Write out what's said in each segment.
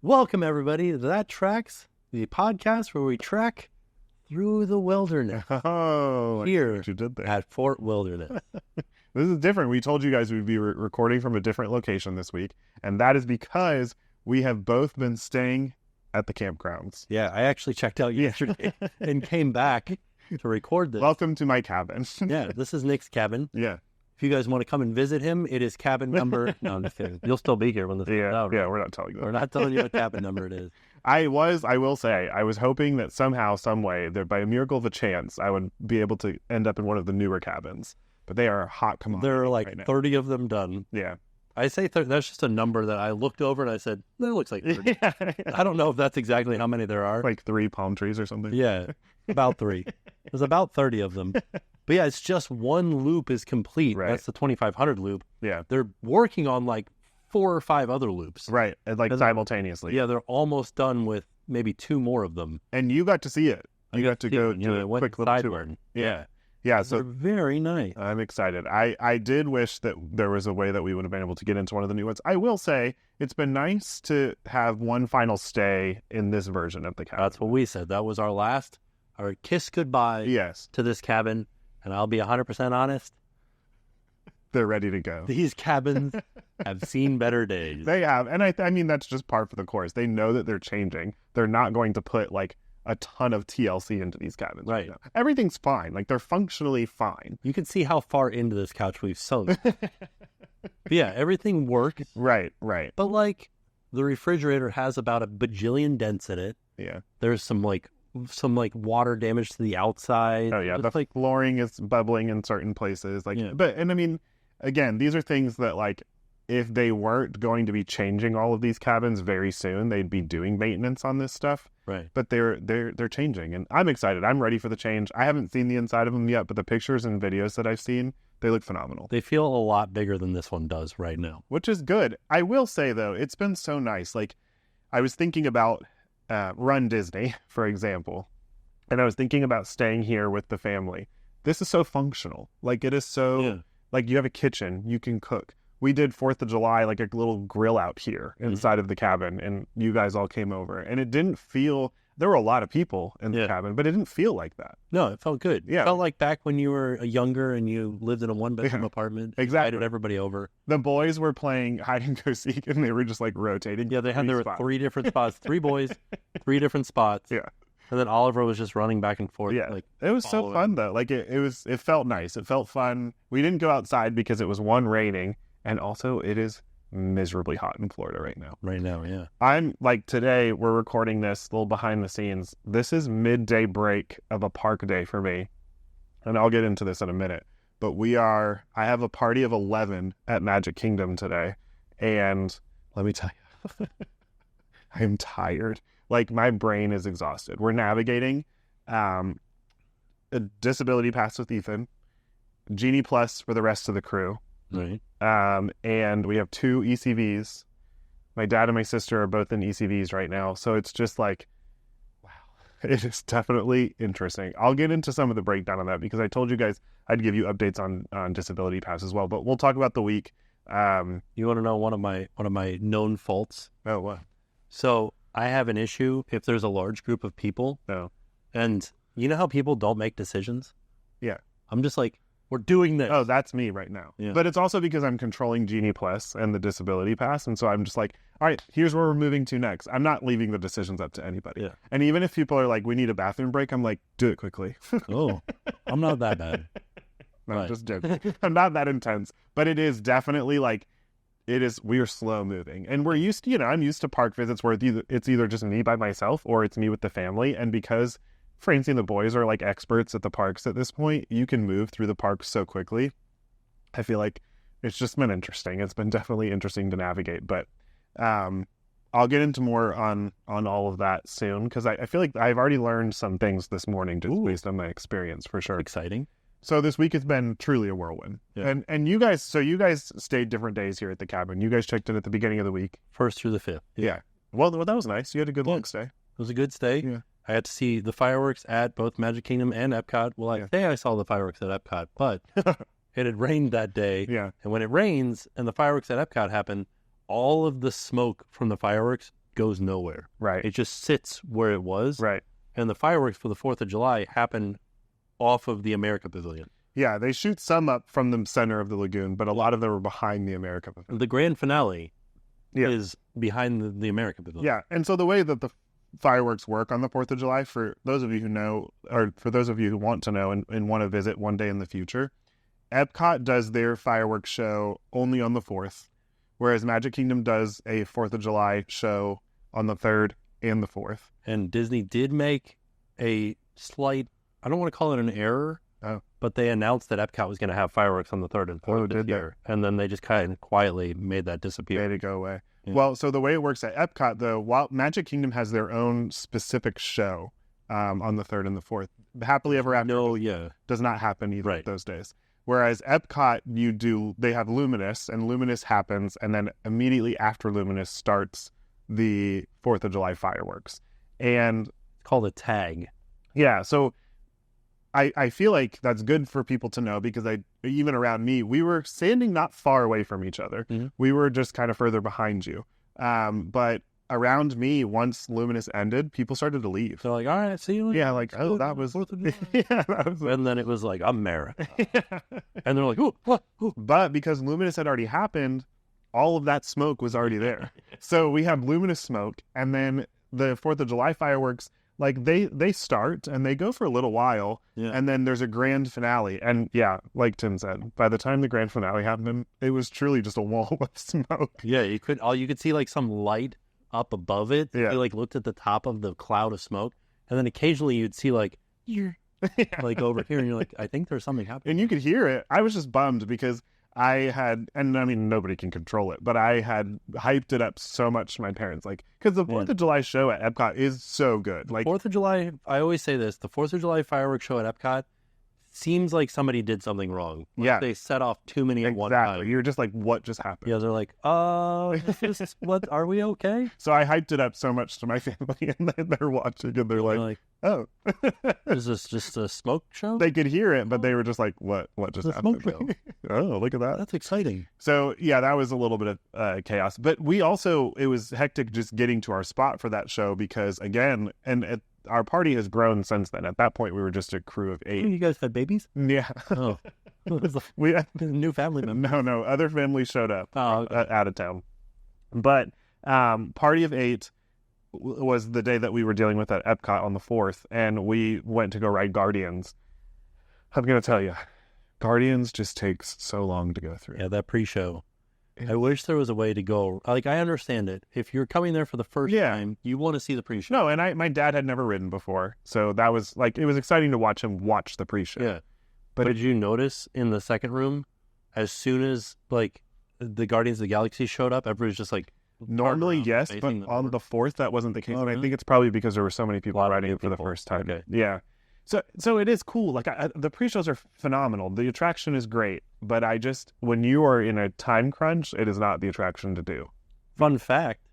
Welcome, everybody, to That Tracks, the podcast where we trek through the wilderness here you did there. at Fort Wilderness. This is different. We told you guys we'd be recording from a different location this week, and that is because we have both been staying at the campgrounds. Yeah, I actually checked out yesterday and came back to record this. Welcome to my cabin. Yeah, this is Nick's cabin. Yeah. If you guys want to come and visit him, it is cabin number... No, I'm just kidding. You'll still be here when this is out. Yeah, we're not telling you that. We're not telling you what cabin number it is. I will say, I was hoping that somehow, some way, that by a miracle of a chance, I would be able to end up in one of the newer cabins. But they are a hot commodity. There are like right now. 30 of them done. Yeah. I say 30, that's just a number that I looked over and I said, that looks like 30. Yeah. I don't know if that's exactly how many there are. Like 3 palm trees or something. Yeah, about 3. There's about 30 of them. But yeah, it's just one loop is complete. Right. That's the 2500 loop. Yeah. They're working on like 4 or 5 other loops. Right. And like simultaneously. Yeah, they're almost done with maybe 2 more of them. And you got to see it. You got to go to a quick little tour. Yeah. Yeah, They're so very nice. I'm excited. I did wish that there was a way that we would have been able to get into one of the new ones. I will say it's been nice to have one final stay in this version of the cabin. That's what we said. That was our kiss goodbye to this cabin. And I'll be 100% honest. They're ready to go. These cabins have seen better days. They have. And I mean, that's just par for the course. They know that they're changing. They're not going to put like a ton of TLC into these cabins. Right. Everything's fine. Like they're functionally fine. You can see how far into this couch we've sunk. Yeah, everything works. Right. But like the refrigerator has about a bajillion dents in it. Yeah. There's some water damage to the outside. Oh yeah. It's The flooring is bubbling in certain places. And I mean, again, these are things that like, if they weren't going to be changing all of these cabins very soon, they'd be doing maintenance on this stuff. Right. But they're changing, and I'm excited. I'm ready for the change. I haven't seen the inside of them yet, but the pictures and videos that I've seen, they look phenomenal. They feel a lot bigger than this one does right now. Which is good. I will say, though, it's been so nice. Like, I was thinking about Run Disney, for example, and I was thinking about staying here with the family. This is so functional. Like, it is so... Like, you have a kitchen. You can cook. We did 4th of July, like a little grill out here inside of the cabin, and you guys all came over. And it didn't feel... There were a lot of people in the cabin, but it didn't feel like that. No, it felt good. Yeah. It felt like back when you were younger and you lived in a one-bedroom apartment. Exactly. Invited everybody over. The boys were playing hide and go seek, and they were just like rotating. Yeah, there were 3 different spots. 3 boys, 3 different spots. Yeah. And then Oliver was just running back and forth. Yeah, like, it was so fun, though. Like, it felt nice. It felt fun. We didn't go outside because it was, one, raining, and also it is miserably hot in Florida right now. Right now, yeah. I'm, like, today, we're recording this, a little behind the scenes. This is midday break of a park day for me, and I'll get into this in a minute. But I have a party of 11 at Magic Kingdom today, and let me tell you, I am tired. Like, my brain is exhausted. We're navigating a disability pass with Ethan, Genie Plus for the rest of the crew. Right. And we have 2 ECVs. My dad and my sister are both in ECVs right now. So it's just like, wow, it is definitely interesting. I'll get into some of the breakdown on that because I told you guys I'd give you updates on disability pass as well. But we'll talk about the week. You want to know one of my known faults? Oh, what? So I have an issue if there's a large group of people. Oh. And you know how people don't make decisions? Yeah. I'm just like, we're doing this. Oh, that's me right now. Yeah. But it's also because I'm controlling Genie Plus and the disability pass. And so I'm just like, all right, here's where we're moving to next. I'm not leaving the decisions up to anybody. Yeah. And even if people are like, we need a bathroom break, I'm like, do it quickly. Oh, I'm not that bad. No, Right. just joking. I'm not that intense. But it is definitely like, we are slow moving. And we're used to, I'm used to park visits where it's either just me by myself or it's me with the family. And because Francie and the boys are like experts at the parks at this point, you can move through the parks so quickly. I feel like it's just been interesting. It's been definitely interesting to navigate, but I'll get into more on all of that soon because I feel like I've already learned some things this morning just based on my experience for sure. Exciting. So this week has been truly a whirlwind. Yeah. And you guys stayed different days here at the cabin. You guys checked in at the beginning of the week. 1st through the 5th. Yeah. Well, that was nice. You had a good long stay. It was a good stay. Yeah. I got to see the fireworks at both Magic Kingdom and Epcot. Well, I say I saw the fireworks at Epcot, but it had rained that day. Yeah. And when it rains and the fireworks at Epcot happen, all of the smoke from the fireworks goes nowhere. Right. It just sits where it was. Right. And the fireworks for the 4th of July happen off of the America Pavilion. Yeah, they shoot some up from the center of the lagoon, but a lot of them are behind the America Pavilion. The grand finale is behind the America Pavilion. Yeah, and so the way that the fireworks work on the 4th of July, for those of you who know, or for those of you who want to know and want to visit one day in the future, Epcot does their fireworks show only on the 4th, whereas Magic Kingdom does a 4th of July show on the 3rd and the 4th. And Disney did make a slight, I don't want to call it an error, but they announced that Epcot was going to have fireworks on the 3rd and 4th this year. And then they just kind of quietly made that disappear. Made it go away. Yeah. Well, so the way it works at Epcot, though, while Magic Kingdom has their own specific show on the 3rd and the 4th, Happily Ever After does not happen either of those days. Whereas Epcot, they have Luminous, and Luminous happens, and then immediately after Luminous starts the 4th of July fireworks. And it's called a tag. Yeah, so I feel like that's good for people to know, because even around me, we were standing not far away from each other. Mm-hmm. We were just kind of further behind you. But around me, once Luminous ended, people started to leave. So like, all right, see you later. Yeah, like, oh, that was... And then it was like, America. And they're like, ooh, what? Ooh. But because Luminous had already happened, all of that smoke was already there. So we have Luminous smoke, and then the 4th of July fireworks, like they start and they go for a little while, and then there's a grand finale. And yeah, like Tim said, by the time the grand finale happened, it was truly just a wall of smoke. Yeah, you could see like some light up above it. Yeah. You like looked at the top of the cloud of smoke, and then occasionally you'd see like like over here, and you're like, I think there's something happening. And you could hear it. I was just bummed because I had, and I mean, nobody can control it, but I had hyped it up so much to my parents, like, because the 4th of July show at Epcot is so good. Like 4th of July, I always say this, the 4th of July fireworks show at Epcot seems like somebody did something wrong. Like they set off too many at one time. You're just like, what just happened? Yeah, they're like, what, are we okay? So I hyped it up so much to my family, and they're watching, and they're like, oh. Is this just a smoke show? They could hear it, but they were just like, what just happened? Smoke show. Oh, look at that. That's exciting. So yeah, that was a little bit of chaos. But it was hectic just getting to our spot for that show, because again, our party has grown since then. At that point, we were just a crew of 8. You guys had babies? Yeah. Oh. We had new family members. No, other families showed up out of town. But party of 8 was the day that we were dealing with at Epcot on the 4th, and we went to go ride Guardians. I'm going to tell you, Guardians just takes so long to go through. Yeah, that pre-show. I wish there was a way to go. Like, I understand it. If you're coming there for the first time, you want to see the pre-show. No, and my dad had never ridden before, so that was like, it was exciting to watch him watch the pre-show. Yeah. But did you notice in the second room, as soon as like the Guardians of the Galaxy showed up, everybody's just like, normally yes, but on the 4th that wasn't the case. And I think it's probably because there were so many people riding it for the first time. Okay. Yeah. So it is cool. Like the pre-shows are phenomenal. The attraction is great, but when you are in a time crunch, it is not the attraction to do. Fun fact,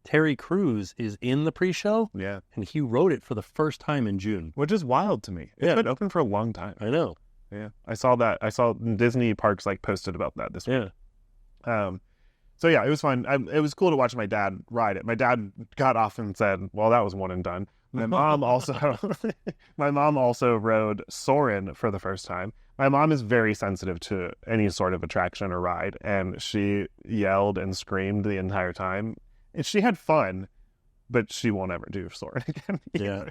Terry Crews is in the pre-show. Yeah. And he rode it for the first time in June. Which is wild to me. It's been open for a long time. I know. Yeah. I saw that. I saw Disney Parks like posted about that this week. Yeah. So yeah, it was fun. It was cool to watch my dad ride it. My dad got off and said, well, that was one and done. My mom also rode Soarin' for the first time. My mom is very sensitive to any sort of attraction or ride, and she yelled and screamed the entire time. And she had fun, but she won't ever do Soarin' again. Yeah.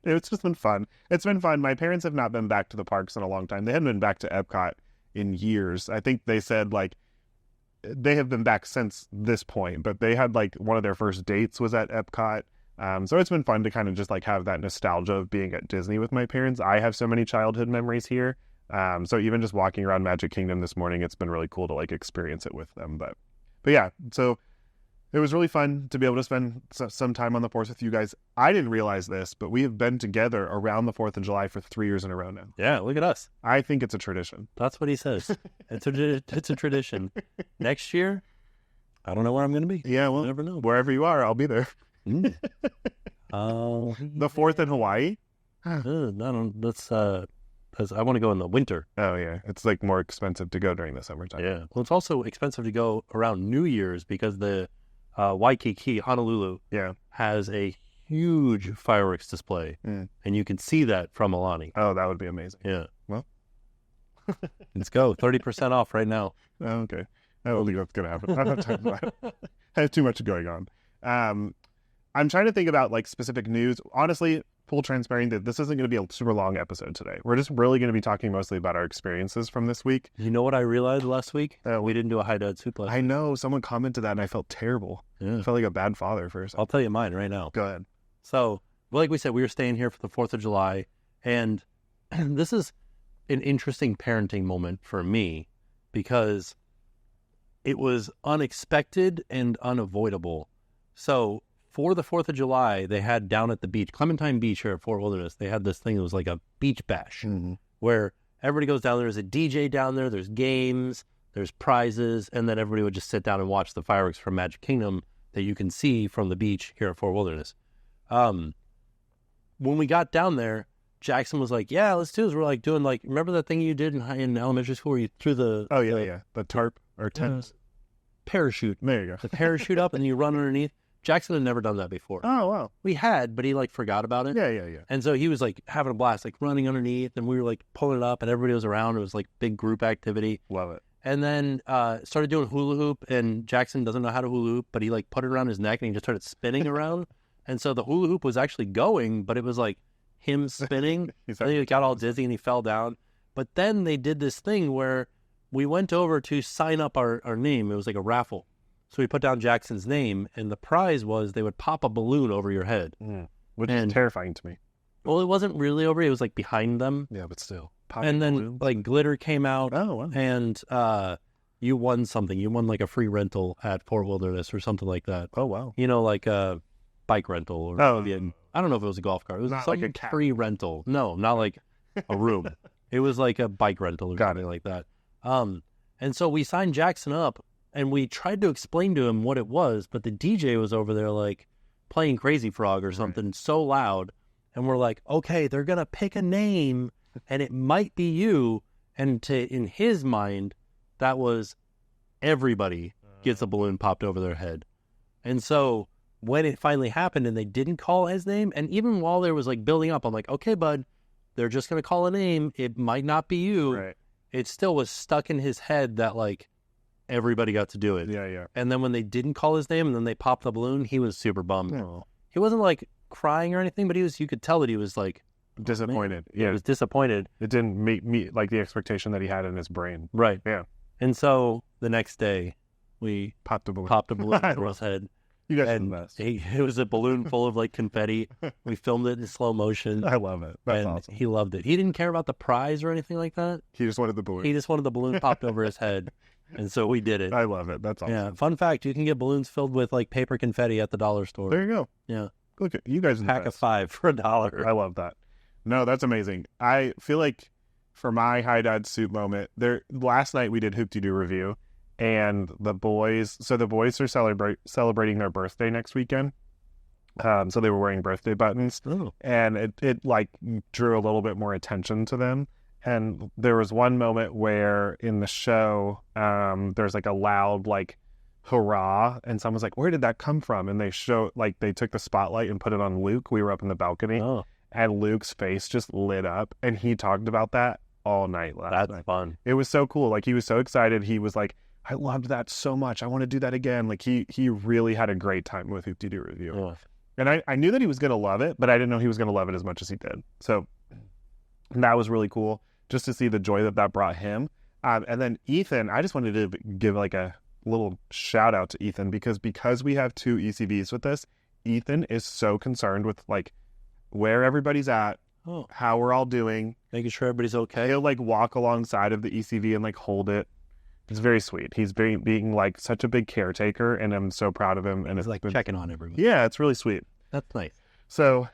It's just been fun. It's been fun. My parents have not been back to the parks in a long time. They haven't been back to Epcot in years. I think they said like they have been back since this point, but they had like one of their first dates was at Epcot. So it's been fun to kind of just like have that nostalgia of being at Disney with my parents. I have so many childhood memories here. So even just walking around Magic Kingdom this morning, it's been really cool to like experience it with them. But yeah, so it was really fun to be able to spend some time on the 4th with you guys. I didn't realize this, but we have been together around the 4th of July for 3 years in a row now. Yeah, look at us. I think it's a tradition. That's what he says. It's a tradition. Next year, I don't know where I'm going to be. Yeah, well, never know. Wherever you are, I'll be there. The 4th in Hawaii? I want to go in the winter. Oh, yeah. It's like more expensive to go during the summertime. Yeah. Well, it's also expensive to go around New Year's because the Waikiki, Honolulu, has a huge fireworks display, and you can see that from Aulani. Oh, that would be amazing. Yeah. Well, let's go. 30% off right now. Oh, okay. I don't think that's going to happen. I don't have time for that. I have too much going on. I'm trying to think about like specific news. Honestly, full transparency, this isn't going to be a super long episode today. We're just really going to be talking mostly about our experiences from this week. You know what I realized last week? We didn't do a high dad soup last week. I know. Someone commented that and I felt terrible. Yeah. I felt like a bad father for a second. I'll tell you mine right now. Go ahead. So, like we said, we were staying here for the 4th of July, and this is an interesting parenting moment for me because it was unexpected and unavoidable. So, for the 4th of July, they had down at the beach, Clementine Beach here at Fort Wilderness, they had this thing that was like a beach bash where everybody goes down there. There's a DJ down there, there's games, there's prizes, and then everybody would just sit down and watch the fireworks from Magic Kingdom that you can see from the beach here at Fort Wilderness. When we got down there, Jackson was like, yeah, let's do this. We're like doing like, remember that thing you did in elementary school where you threw the... Oh, yeah. The tarp or tent. Parachute. There you go. The parachute up and you run underneath. Jackson had never done that before. Oh, wow. We had, but he like forgot about it. Yeah. And so he was like having a blast, like running underneath, and we were like pulling it up and everybody was around. It was like big group activity. Love it. And then started doing hula hoop, and Jackson doesn't know how to hula hoop, but he like put it around his neck and he just started spinning around. And so the hula hoop was actually going, but it was like him spinning. And he got all dizzy and he fell down. But then they did this thing where we went over to sign up our name. It was like a raffle. So we put down Jackson's name, and the prize was they would pop a balloon over your head. Which is terrifying to me. Well, it wasn't really over. It was like behind them. Yeah, but still. And then balloons. Like glitter came out. Oh, wow. And you won something. You won like a free rental at Fort Wilderness or something like that. Oh, wow. You know, like a bike rental. Or I don't know if it was a golf cart. It was not some like a free rental. No, not like a room. It was like a bike rental or something like that. And so we signed Jackson up. And we tried to explain to him what it was, but the DJ was over there like playing Crazy Frog or something so loud. And we're like, okay, they're going to pick a name and it might be you. And in his mind, that was everybody gets a balloon popped over their head. And so when it finally happened and they didn't call his name, and even while there was like building up, I'm like, okay, bud, they're just going to call a name. It might not be you. Right. It still was stuck in his head that like, everybody got to do it. Yeah. And then when they didn't call his name and then they popped the balloon, he was super bummed. Oh. He wasn't like crying or anything, but you could tell that he was like disappointed. He was disappointed. It didn't meet like the expectation that he had in his brain. Right. Yeah. And so the next day we popped a balloon over his head. You guys are the best. It was a balloon full of like confetti. We filmed it in slow motion. I love it. That's awesome. He loved it. He didn't care about the prize or anything like that. He just wanted the balloon. He just wanted the balloon popped over his head. And so we did it. I love it. That's awesome. Yeah. Fun fact, you can get balloons filled with like paper confetti at the dollar store. There you go. Yeah. Look at you guys. Pack of 5 for $1. I love that. No, that's amazing. I feel like for my high dad soup moment, last night we did Hoop-Dee-Doo review, and the boys are celebrating their birthday next weekend. So they were wearing birthday buttons, and it like drew a little bit more attention to them. And there was one moment where in the show, there's like a loud like hurrah, and someone's like, "Where did that come from?" And they took the spotlight and put it on Luke. We were up in the balcony, and Luke's face just lit up, and he talked about that all night last night. That's fun. It was so cool. Like he was so excited. He was like, "I loved that so much. I want to do that again." Like he really had a great time with Hoop-Dee-Doo review. Yeah. And I knew that he was going to love it, but I didn't know he was going to love it as much as he did. So that was really cool. Just to see the joy that brought him. And then Ethan, I just wanted to give like a little shout out to Ethan because we have 2 ECVs with us. Ethan is so concerned with like where everybody's at, how we're all doing. Making sure everybody's okay. He'll like walk alongside of the ECV and like hold it. It's very sweet. He's being like such a big caretaker, and I'm so proud of him. And it's like checking on everybody. Yeah, it's really sweet. That's nice. So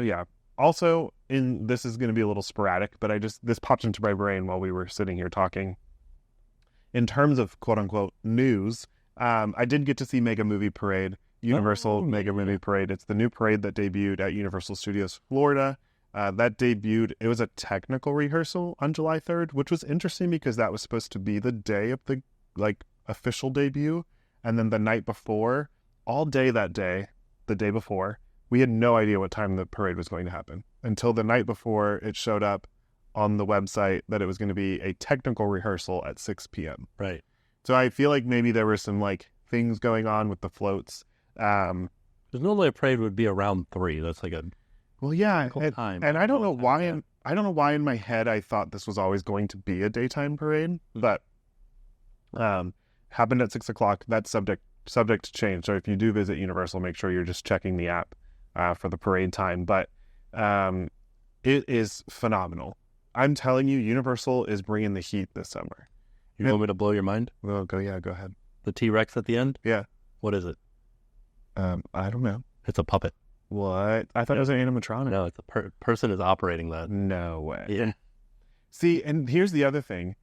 yeah. Also, this is going to be a little sporadic, but this popped into my brain while we were sitting here talking. In terms of quote unquote news, I did get to see Mega Movie Parade, Universal Mega Movie Parade. It's the new parade that debuted at Universal Studios Florida. It was a technical rehearsal on July 3rd, which was interesting because that was supposed to be the day of the like official debut. And then the night before, all day that day, the day before, we had no idea what time the parade was going to happen until the night before it showed up on the website that it was going to be a technical rehearsal at 6 p.m. Right. So I feel like maybe there were some like things going on with the floats. Because normally a parade would be around 3. That's like a time. And I don't know why I don't know why in my head I thought this was always going to be a daytime parade, but happened at 6 o'clock. That's subject to change. So if you do visit Universal, make sure you're just checking the app for the parade time. But it is phenomenal. I'm telling you, Universal is bringing the heat this summer. You want me to blow your mind? Well, go ahead. The T-Rex at the end? Yeah. What is it? I don't know. It's a puppet. What? I thought it was an animatronic. No, it's a person is operating that. No way. Yeah. See, and here's the other thing.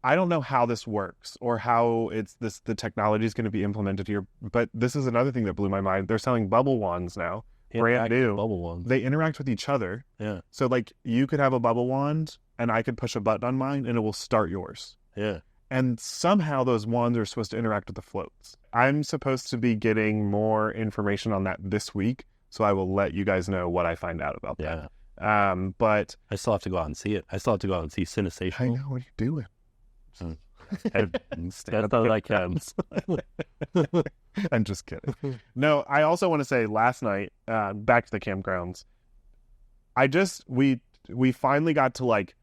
I don't know how this works or how the technology is going to be implemented here, but this is another thing that blew my mind. They're selling bubble wands now. Brand new. Bubble wands. They interact with each other. Yeah. So like you could have a bubble wand and I could push a button on mine and it will start yours. Yeah. And somehow those wands are supposed to interact with the floats. I'm supposed to be getting more information on that this week, so I will let you guys know what I find out about that. But I still have to go out and see it. I still have to go out and see Cinestation. I know, what are you doing? That's not like I'm just kidding. No, I also want to say last night, back to the campgrounds, we finally got to like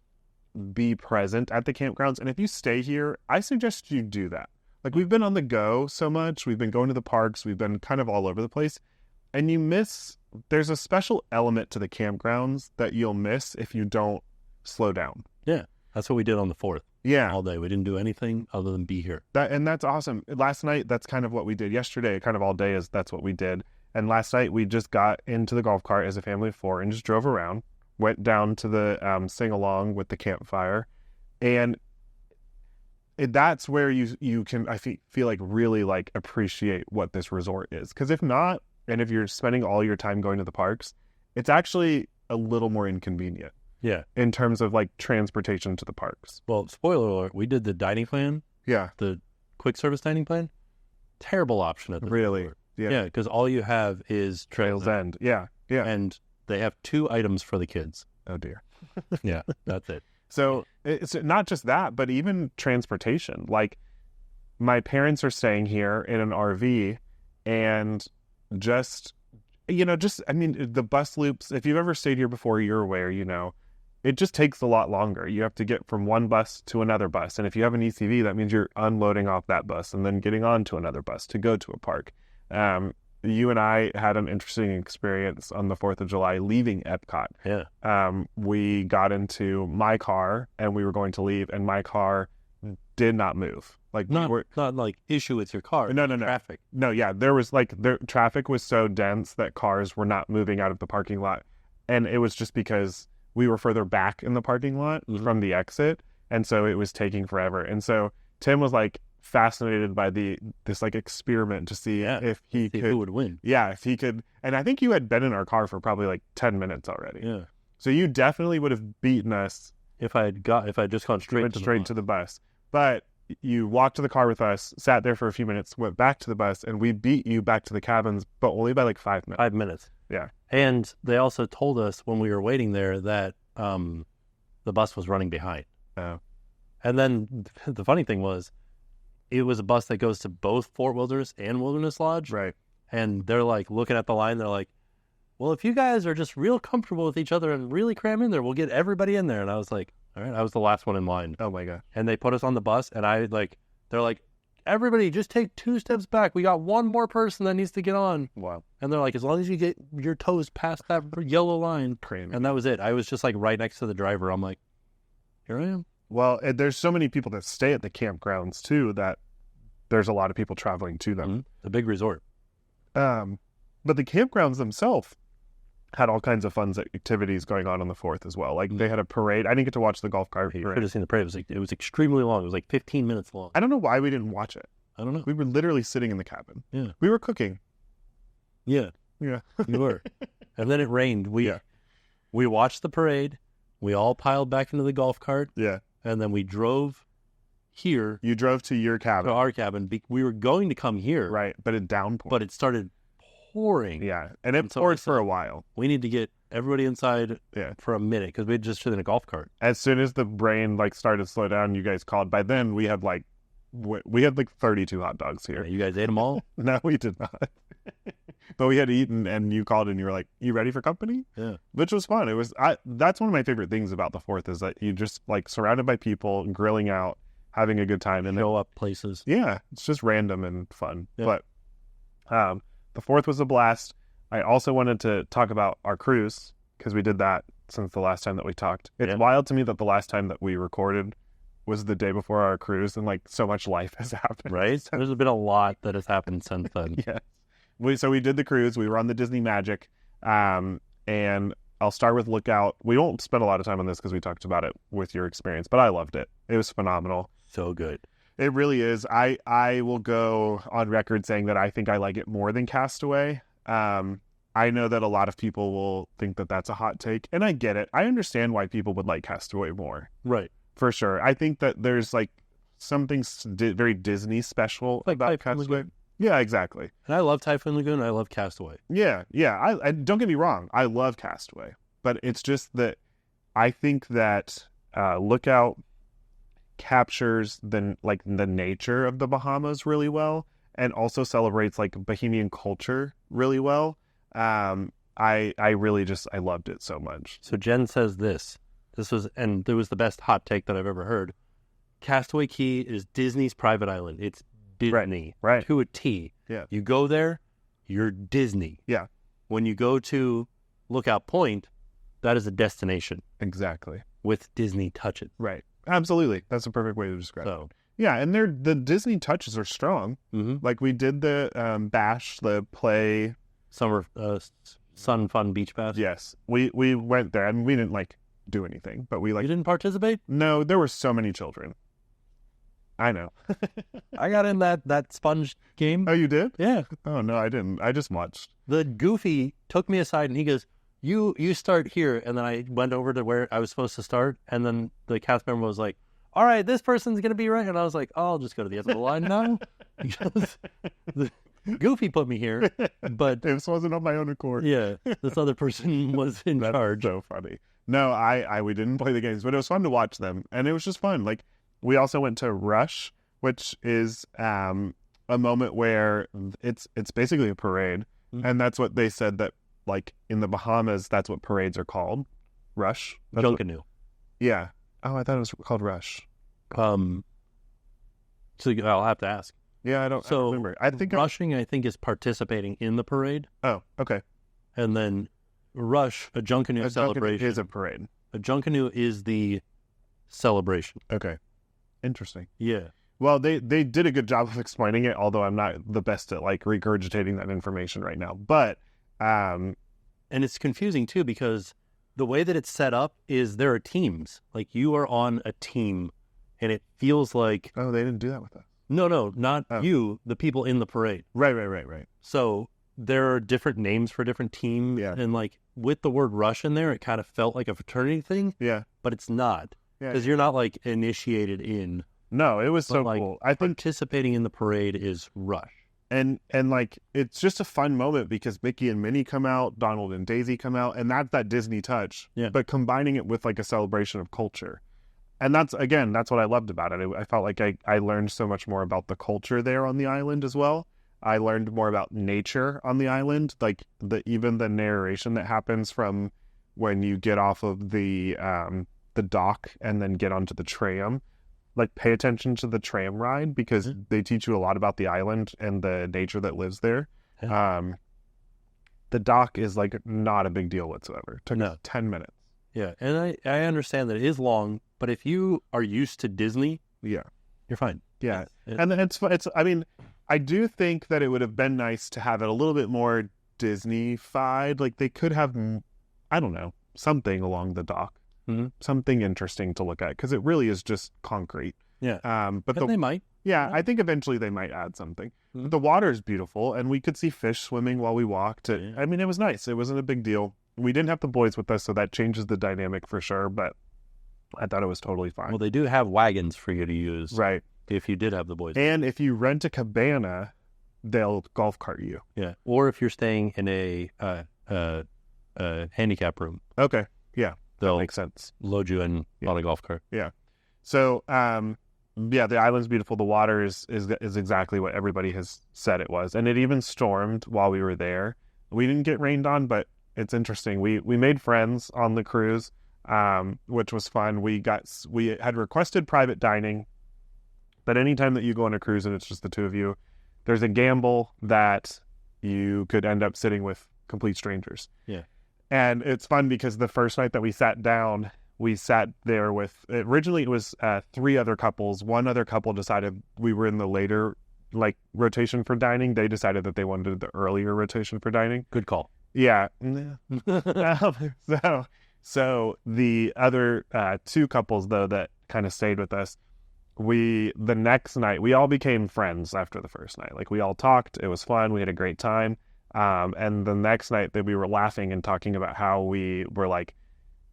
be present at the campgrounds. And if you stay here, I suggest you do that. Like we've been on the go so much. We've been going to the parks. We've been kind of all over the place. And there's a special element to the campgrounds that you'll miss if you don't slow down. Yeah. That's what we did on the 4th. Yeah. All day. We didn't do anything other than be here. That's awesome. Last night, that's kind of what we did. Yesterday, kind of all day, that's what we did. And last night, we just got into the golf cart as a family of 4 and just drove around. Went down to the sing-along with the campfire. And that's where you can, I feel like, really like appreciate what this resort is. Because if not, and if you're spending all your time going to the parks, it's actually a little more inconvenient. Yeah. In terms of like transportation to the parks. Well, spoiler alert, we did the dining plan. Yeah. The quick service dining plan. Terrible option at the Really? resort. Yeah. Yeah, because all you have is Trails End. Yeah. Yeah. And they have 2 items for the kids. Oh dear. Yeah, that's it. So it's not just that, but even transportation. Like my parents are staying here in an RV and the bus loops, if you've ever stayed here before, you're aware, it just takes a lot longer. You have to get from one bus to another bus. And if you have an ECV, that means you're unloading off that bus and then getting on to another bus to go to a park. You and I had an interesting experience on the 4th of July leaving Epcot. Yeah. We got into my car and we were going to leave and my car did not move. Like not like issue with your car. No. Traffic. No, yeah. Traffic was so dense that cars were not moving out of the parking lot. And it was just because we were further back in the parking lot from the exit. And so it was taking forever. And so Tim was like fascinated by this like experiment to see if he could, who would win. Yeah, if he could. And I think you had been in our car for probably like 10 minutes already. Yeah. So you definitely would have beaten us if I had just gone straight to the bus. But you walked to the car with us, sat there for a few minutes, went back to the bus, and we beat you back to the cabins, but only by like 5 minutes. 5 minutes. Yeah. And they also told us when we were waiting there that the bus was running behind. Oh. And then the funny thing was, it was a bus that goes to both Fort Wilderness and Wilderness Lodge. Right. And they're like looking at the line. They're like, well, if you guys are just real comfortable with each other and really cram in there, we'll get everybody in there. And I was like, all right, I was the last one in line. Oh my God. And they put us on the bus and they're like, everybody just take 2 steps back. We got one more person that needs to get on. Wow. And they're like, as long as you get your toes past that yellow line. Crazy. And that was it. I was just like right next to the driver. I'm like, here I am. Well, there's so many people that stay at the campgrounds too that there's a lot of people traveling to them. Mm-hmm. The big resort. But the campgrounds themselves had all kinds of fun activities going on the 4th as well. Like they had a parade. I didn't get to watch the golf cart parade. You should have seen the parade. It was extremely long. It was like 15 minutes long. I don't know why we didn't watch it. I don't know. We were literally sitting in the cabin. Yeah. We were cooking. Yeah. Yeah. We were. And then it rained. We watched the parade. We all piled back into the golf cart. Yeah. And then we drove here. You drove to your cabin. To our cabin. We were going to come here. Right, but it downpoured. But it started pouring. Yeah, and it poured for a while. We need to get everybody inside for a minute because we had just stood in a golf cart. As soon as the rain started to slow down, you guys called. By then, we had 32 hot dogs here. Yeah, you guys ate them all? No, we did not. But we had eaten, and you called, and you were like, "You ready for company?" Yeah, which was fun. It was. That's one of my favorite things about the 4th is that you just surrounded by people, grilling out, having a good time, and show up places. Yeah, it's just random and fun. Yeah. But the 4th was a blast. I also wanted to talk about our cruise because we did that since the last time that we talked. It's wild to me that the last time that we recorded was the day before our cruise, and so much life has happened. Right? There's been a lot that has happened since then. Yes. So we did the cruise. We were on the Disney Magic, and I'll start with Lookout. We won't spend a lot of time on this because we talked about it with your experience, but I loved it. It was phenomenal. So good. It really is. I will go on record saying that I think I like it more than Castaway. I know that a lot of people will think that that's a hot take, and I get it. I understand why people would like Castaway more. Right. For sure. I think that there's something very Disney special about Castaway. Yeah, exactly. And I love Typhoon Lagoon. And I love Castaway. Yeah. I don't get me wrong. I love Castaway, but it's just that I think that Lookout captures the nature of the Bahamas really well, and also celebrates Bahamian culture really well. I loved it so much. So Jen says this was the best hot take that I've ever heard. Castaway Cay is Disney's private island. It's Disney, right? To a T. Yeah. You go there, you're Disney. Yeah. When you go to Lookout Point, that is a destination. Exactly. With Disney touches. Right. Absolutely. That's a perfect way to describe it. Yeah, and the Disney touches are strong. Mm-hmm. We did the bash, the play, summer sun fun beach bash. Yes, we went there. I mean, we didn't do anything, but we You didn't participate? No, there were so many children. I know. I got in that sponge game. Oh, you did? Yeah. Oh no, I didn't. I just watched. The Goofy took me aside and he goes, You start here, and then I went over to where I was supposed to start, and then the cast member was like, all right, this person's going to be right. And I was like, I'll just go to the end of the line now. Because the Goofy put me here, but... This wasn't on my own accord. Yeah, this other person was in charge. So funny. No, we didn't play the games, but it was fun to watch them, and it was just fun. We also went to Rush, which is a moment where it's basically a parade, and that's what they said that, in the Bahamas, that's what parades are called. Rush. Junkanoo. Yeah. Oh, I thought it was called Rush. So I'll have to ask. Yeah, I don't remember. I think rushing, I think, is participating in the parade. Oh, okay. And then Rush, a Junkanoo celebration. Is a parade. A Junkanoo is the celebration. Okay. Interesting. Yeah. Well, they did a good job of explaining it, although I'm not the best at regurgitating that information right now. But and it's confusing too because the way that it's set up is there are teams. You are on a team, and it feels like... Oh, they didn't do that with us. No, not you, the people in the parade. Right. So there are different names for different teams, and with the word Rush in there, it kind of felt like a fraternity thing. Yeah. But it's not, because you're not initiated in. No, it was so cool. I think participating in the parade is Rush. And it's just a fun moment because Mickey and Minnie come out, Donald and Daisy come out, and that's that Disney touch. Yeah. But combining it with a celebration of culture. And that's what I loved about it. I felt like I learned so much more about the culture there on the island as well. I learned more about nature on the island, even the narration that happens from when you get off of the dock and then get onto the tram. Pay attention to the tram ride because they teach you a lot about the island and the nature that lives there. Yeah. The dock is not a big deal whatsoever. It took 10 minutes. Yeah, and I understand that it is long, but if you are used to Disney, you're fine. Yeah, and it's. I mean, I do think that it would have been nice to have it a little bit more Disney-fied. They could have, I don't know, something along the dock. Mm-hmm. Something interesting to look at because it really is just concrete. Yeah. But they might. Yeah, I think eventually they might add something. Mm-hmm. The water is beautiful, and we could see fish swimming while we walked. I mean, it was nice. It wasn't a big deal. We didn't have the boys with us, so that changes the dynamic for sure. But I thought it was totally fine. Well, they do have wagons for you to use, Right. if you did have the boys. And if you rent a cabana, they'll golf cart you. Yeah. Or if you're staying in a handicap room, Okay. Yeah. That they'll makes sense. load you in on a golf cart. So, yeah, the island's beautiful. The water is exactly what everybody has said it was. And it even stormed while we were there. We didn't get rained on, but it's interesting. We made friends on the cruise, which was fun. We had requested private dining, but anytime that you go on a cruise and it's just the two of you, there's a gamble that you could end up sitting with complete strangers. Yeah. And it's fun because the first night that we sat down, we sat there with, originally it was 3 other couples. One other couple decided, we were in the later rotation for dining. They decided that they wanted the earlier rotation for dining. Good call. Yeah. So the other 2 couples though that kind of stayed with us, the next night we all became friends after the first night. Like we all talked. It was fun. We had a great time. And the next night that we were laughing and talking about how we were like,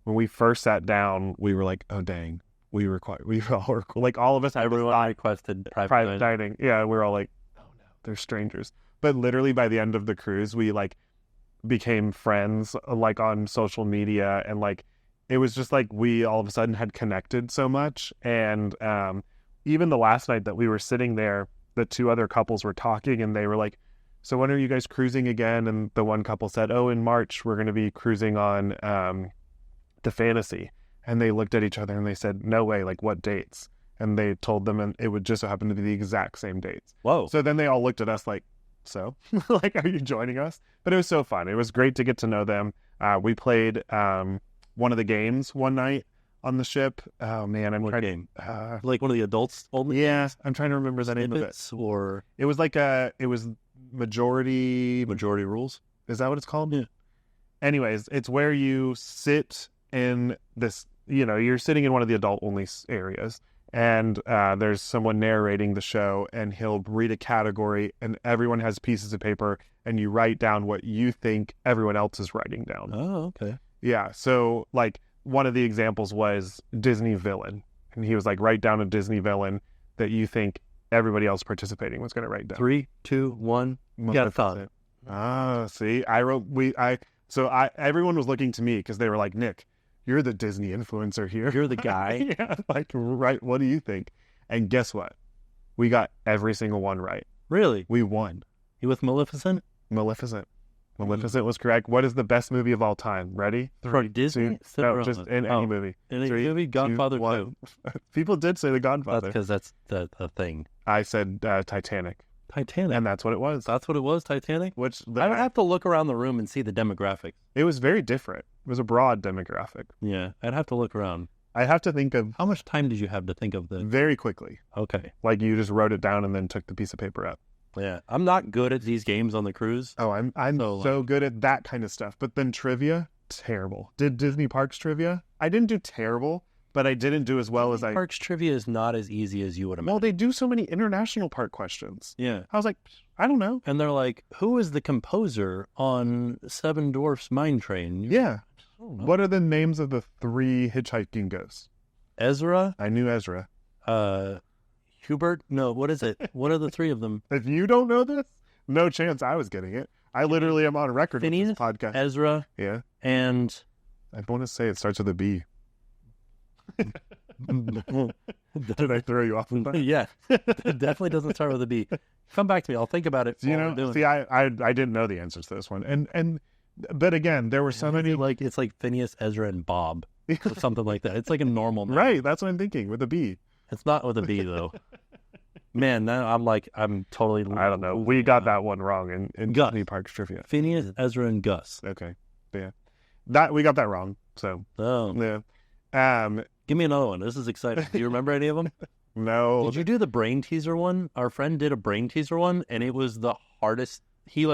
when we first sat down, we were like, oh dang, we all were like, all of us, Everyone requested private dining. Yeah, we're all like, oh no, they're strangers. But literally by the end of the cruise, we became friends on social media, and it was just we all of a sudden had connected so much. And even the last night that we were sitting there, the 2 other couples were talking, and they were like, so when are you guys cruising again? And the one couple said, oh, in March we're going to be cruising on the Fantasy. And they looked at each other and they said, no way, what dates? And they told them, and it would just so happen to be the exact same dates. Whoa. So then they all looked at us so? Are you joining us? But it was so fun. It was great to get to know them. We played one of the games one night on the ship. Oh, man. I'm trying game? to... One of the adults only? Yeah, I'm trying to remember the name of it. Or... It was it was majority rules? Is that what it's called? Yeah. Anyways, it's where you sit in this, you're sitting in one of the adult only areas, and there's someone narrating the show, and he'll read a category, and everyone has pieces of paper, and you write down what you think everyone else is writing down. Oh, okay. Yeah. So one of the examples was Disney villain, and he was like, write down a Disney villain that you think everybody else participating was going to write down. 3, 2, 1. Got a thought. Ah, see, everyone was looking to me because they were like, Nick, you're the Disney influencer here. You're the guy. Yeah, right. What do you think? And guess what? We got every single one right. Really? We won. You with Maleficent? Maleficent was correct. What is the best movie of all time? Ready? From Disney? No, just in any movie. In any movie? Godfather 2. People did say The Godfather. That's because that's the thing. I said Titanic. Titanic. And that's what it was. That's what it was, Titanic? I would have to look around the room and see the demographics. It was very different. It was a broad demographic. Yeah, I'd have to look around. I have to think of... How much time did you have to think of this? Very quickly. Okay. You just wrote it down and then took the piece of paper up. Yeah, I'm not good at these games on the cruise. Oh, I'm so good at that kind of stuff. But then trivia, terrible. Did Disney Parks trivia? I didn't do terrible, but I didn't do as well as I... Parks trivia is not as easy as you would imagine. Well, they do so many international park questions. Yeah. I was like, I don't know. And they're like, who is the composer on Seven Dwarfs Mine Train? Yeah. What are the names of the 3 hitchhiking ghosts? Ezra? I knew Ezra. Hubert? No, what is it? What are the 3 of them? If you don't know this, no chance I was getting it. I literally am on record with this podcast. Ezra. Yeah. And... I want to say it starts with a B. Did I throw you off with that? Yeah. It definitely doesn't start with a B. Come back to me. I'll think about it. I didn't know the answers to this one. But again, there were so many... It's like Phineas, Ezra, and Bob. Or something like that. It's like a normal name. Right, that's what I'm thinking, with a B. It's not with a B, though. Man, now I'm totally... I don't know. We got that one wrong in Disney Parks trivia. Phineas, Ezra, and Gus. Okay. Yeah. We got that wrong, so... Oh. Yeah. Give me another one. This is exciting. Do you remember any of them? No. Did you do the brain teaser one? Our friend did a brain teaser one, and it was the hardest. He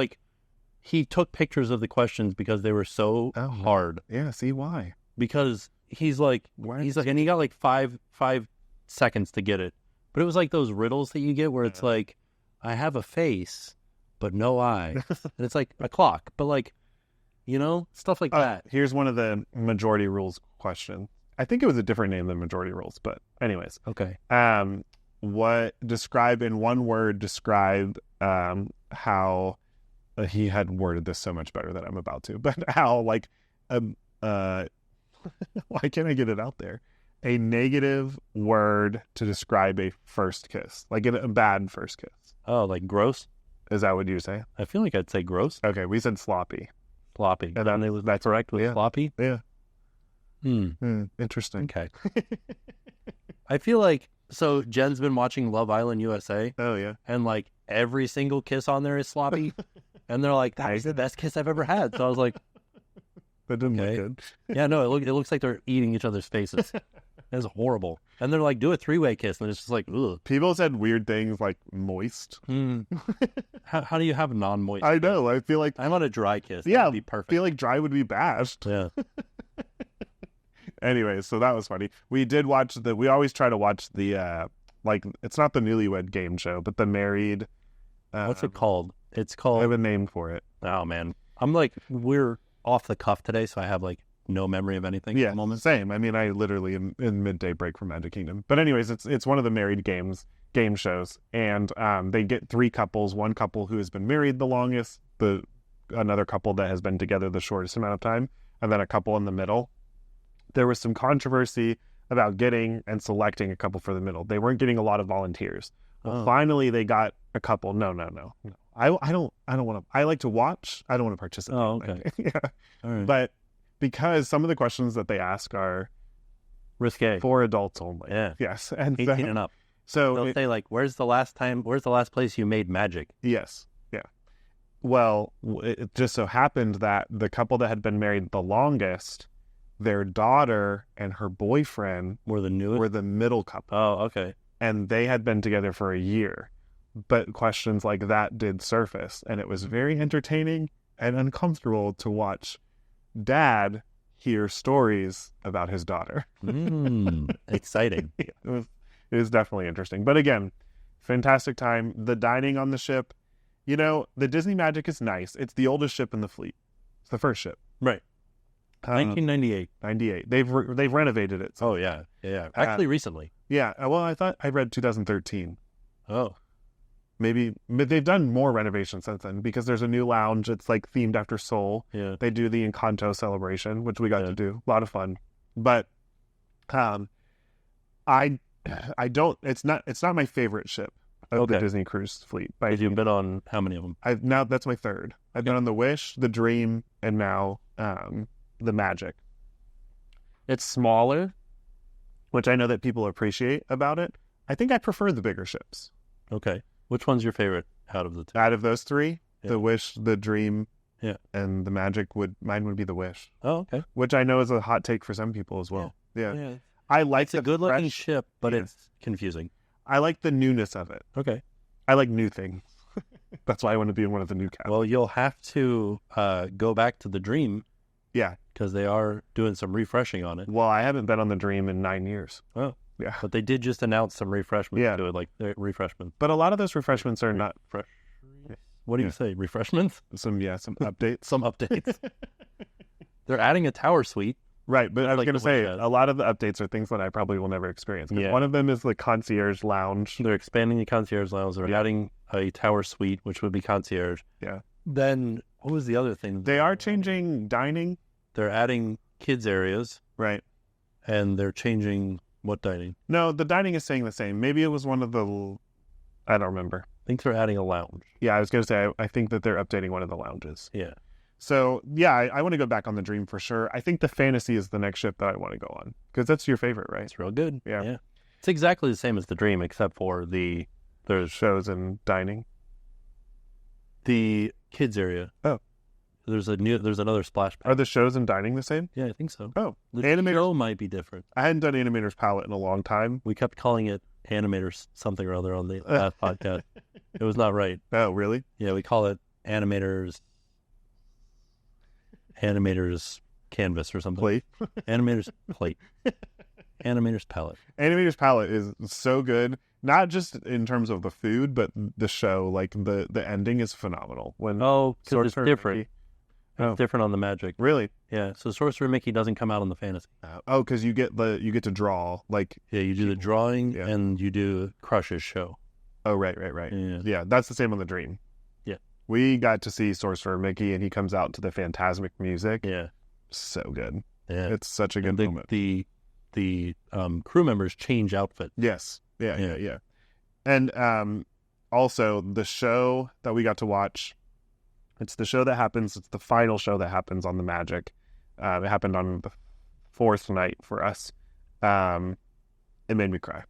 took pictures of the questions because they were so hard. Yeah, see why? Because he's like, and he got like five seconds to get it. But it was like those riddles that you get where it's like, I have a face, but no eye. And it's like a clock, but stuff like that. Here's one of the majority rules questions. I think it was a different name than Majority Rules, but anyways. Okay. Describe in one word, how he had worded this so much better than I'm about to, but how like, why can't I get it out there? A negative word to describe a first kiss, like a bad first kiss. Oh, like gross? Is that what you say? I feel like I'd say gross. Okay, we said sloppy. Sloppy. And then That's correct with sloppy? Yeah. Hmm. Interesting. Okay. I feel like, so Jen's been watching Love Island USA. Oh, yeah. And like every single kiss on there is sloppy. And they're like, that was the best kiss I've ever had. So I was like, that didn't okay. look good. Yeah, no, it looks like they're eating each other's faces. It's horrible. And they're like, do a 3-way kiss. And it's just like, ugh. People said weird things like moist. How do you have non-moist? I know. I feel like I'm on a dry kiss. Yeah, That'd be perfect. I feel like dry would be bashed. Yeah. Anyway, so that was funny. We always try to watch the, it's not the Newlywed Game Show, but the Married. What's it called? It's I called. have a name for it. Oh, man. We're off the cuff today, so I have like no memory of anything Yeah, at the moment. same. I mean, I literally am in midday break from Magic Kingdom. But anyways, it's one of the Married game shows. And they get 3 couples, one couple who has been married the longest, another couple that has been together the shortest amount of time, and then a couple in the middle. There was some controversy about getting and selecting a couple for the middle. They weren't getting a lot of volunteers. Well, finally they got a couple. No. I don't want to. I like to watch. I don't want to participate. Oh, okay. Yeah. All right. But because some of the questions that they ask are Risque. for adults only. Yeah. Yes. And 18 and up. So They'll say like, where's the last place you made magic? Yes. Yeah. Well, it just so happened that the couple that had been married the longest, their daughter and her boyfriend Were the newest? were the middle couple. Oh, okay. And they had been together for a year. But questions like that did surface, and it was very entertaining and uncomfortable to watch Dad hear stories about his daughter. Exciting. It was definitely interesting. But again, fantastic time. The dining on the ship, the Disney Magic is nice. It's the oldest ship in the fleet. It's the first ship. Right. 1998. 98. They've renovated it. Oh, yeah. Actually, recently. Yeah. Well, I thought I read 2013. Oh. Maybe, but they've done more renovations since then because there's a new lounge. It's like themed after Soul. Yeah. They do the Encanto celebration, which we got to do. A lot of fun. But I don't. It's not my favorite ship of the Disney cruise fleet. You've been on how many of them? That's my third. I've been on the Wish, the Dream, and now the Magic. It's smaller, which I know that people appreciate about it. I think I prefer the bigger ships. Okay. Which one's your favorite out of the 2? Out of those 3, the Wish, the Dream, and the Magic mine would be the Wish. Oh, okay. Which I know is a hot take for some people as well. Yeah. I like it's a good looking ship, but it's confusing. I like the newness of it. Okay. I like new things. That's why I want to be in one of the new cabins. Well, you'll have to go back to the Dream. Yeah. Because they are doing some refreshing on it. Well, I haven't been on the Dream in 9 years. Oh. Yeah. But they did just announce some refreshments to it, like refreshments. But a lot of those refreshments are not fresh. What do you say? Refreshments? Some updates. Some updates. They're adding a tower suite. Right, but I was going to say, a lot of the updates are things that I probably will never experience. Yeah. One of them is the concierge lounge. They're expanding the concierge lounge. They're adding a tower suite, which would be concierge. Yeah. Then, what was the other thing? They are changing dining. They're adding kids areas. Right. And they're changing what dining? No, the dining is staying the same. Maybe it was one of the... I don't remember. I think they're adding a lounge. Yeah, I was going to say, I think that they're updating one of the lounges. Yeah. So, yeah, I want to go back on the Dream for sure. I think the Fantasy is the next ship that I want to go on. Because that's your favorite, right? It's real good. Yeah. It's exactly the same as the Dream, except for there's shows and dining. The kids area. Oh. There's another splash pad. Are the shows and dining the same? Yeah, I think so. Oh. The show might be different. I hadn't done Animator's Palette in a long time. We kept calling it Animators something or other on the last podcast. It was not right. Oh, really? Yeah, we call it Animators Canvas or something. Plate. Animators Plate. Animators Palette. Animators Palette is so good. Not just in terms of the food, but the show. Like the ending is phenomenal. Because it's different. Oh. It's different on the Magic. Really? Yeah. So Sorcerer Mickey doesn't come out on the Fantasy. Oh, because you get to draw like. Yeah, you do the drawing Yeah. and you do Crush's show. Oh, right. Yeah. That's the same on the Dream. Yeah. We got to see Sorcerer Mickey, and he comes out to the Phantasmic music. Yeah. So good. Yeah. It's such a good moment. The crew members change outfit. Yes. Yeah. And also the show that we got to watch, it's the final show that happens on the Magic. It happened on the fourth night for us. It made me cry.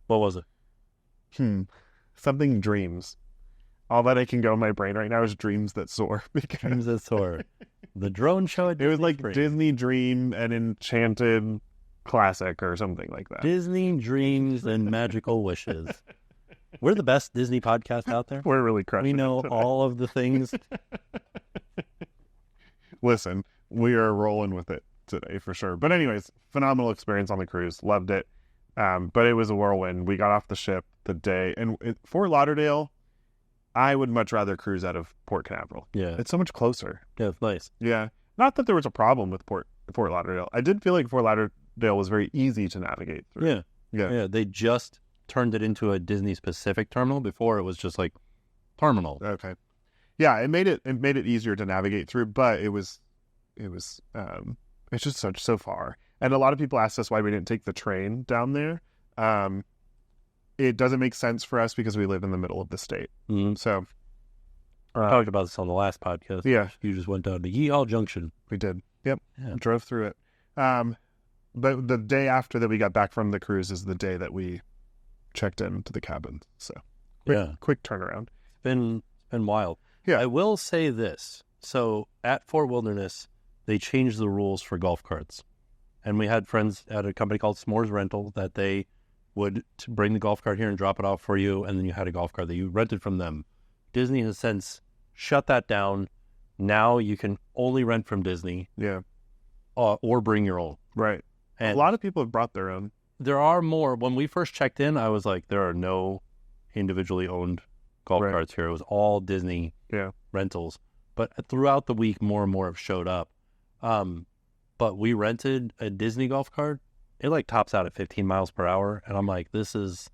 What was it? Something Dreams. All that I can go in my brain right now is Dreams That Soar. Dreams That Soar. The drone show at It was like Dream. Disney Dream and Enchanted Classic or something like that. Disney Dreams and Magical Wishes. We're the best Disney podcast out there. We're really crushing We know it today. all of the things. Listen, we are rolling with it today for sure. But anyways, phenomenal experience on the cruise. Loved it. But it was a whirlwind. We got off the ship the day. And Fort Lauderdale, I would much rather cruise out of Port Canaveral. Yeah. It's so much closer. Yeah, it's nice. Yeah. Not that there was a problem with Fort Lauderdale. I did feel like Fort Lauderdale was very easy to navigate through. Yeah. They just turned it into a Disney specific terminal. Before it was just like terminal. Okay. Yeah, it made it easier to navigate through, but it's just so far. And a lot of people asked us why we didn't take the train down there. It doesn't make sense for us because we live in the middle of the state. Mm-hmm. So I talked about this on the last podcast. Yeah. You just went down to Yeehaw Junction. We did. Yep. Yeah. Drove through it. But the day after that we got back from the cruise is the day that we checked into the cabin. So quick turnaround. It's been wild. Yeah. I will say this. So at Fort Wilderness, they changed the rules for golf carts. And we had friends at a company called S'mores Rental that they would bring the golf cart here and drop it off for you. And then you had a golf cart that you rented from them. Disney has since shut that down. Now you can only rent from Disney. Yeah. Or bring your own. Right. And a lot of people have brought their own. there are more. When we first checked in, I was like, there are no individually owned golf carts here. It was all Disney rentals. But throughout the week, more and more have showed up. But we rented a Disney golf cart. It like tops out at 15 miles per hour. And I'm like, this is...